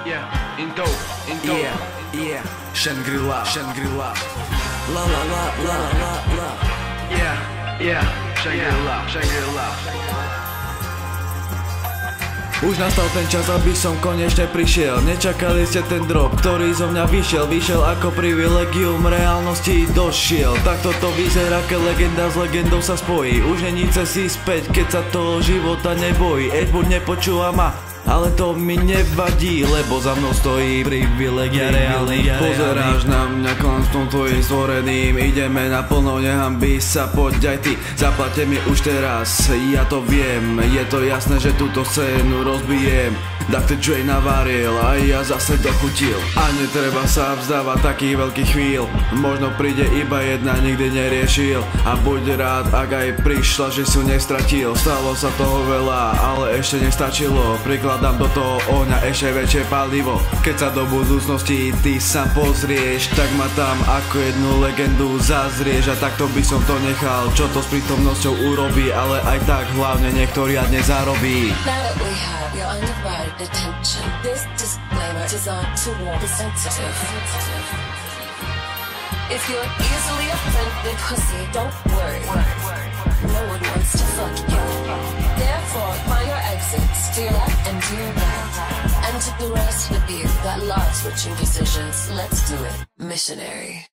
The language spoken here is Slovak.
yeah, in dope, Yeah, Shangri-La, Shangri-La. La la la la la la. yeah, Shangri-La, Shangri-La. Už nastal ten čas, aby som konečne prišiel. Nečakali ste ten drop, ktorý zo mňa vyšiel ako privilegium reálnosti došiel. Takto to vyzerá, keď legenda s legendou sa spojí. Už není cesty späť, keď sa toho života nebojí. Edward nepočúva ma, ale to mi nevadí, lebo za mnou stojí privilegia reálny. Pozeráš na mňa klamstvom tvojim stvoreným. Ideme naplno, nehambí sa, poď aj ty. Zaplate mi už teraz, ja to viem. Je to jasné, že túto scénu rozbijem. Dr. Dre navaril a ja zase dochutil. A netreba sa vzdávať takých veľkých chvíľ. Možno príde iba jedna, nikdy neriešil. A buď rád, ak aj prišla, že si ju nestratil. Stalo sa toho veľa, ale ešte nestačilo. Prikladám do toho ohňa ešte väčšie palivo. Keď sa do budúcnosti ty sám pozrieš, tak ma tam ako jednu legendu zazrieš. A takto by som to nechal, čo to s prítomnosťou urobí. Ale aj tak hlavne niekto riadne zarobí. Attention. This disclaimer is on to warn the sensitive. If you're easily offended, pussy, don't worry. No one wants to fuck you. Therefore, find your exits to your left and to your right. And to the rest of you that love switching positions, let's do it. Missionary.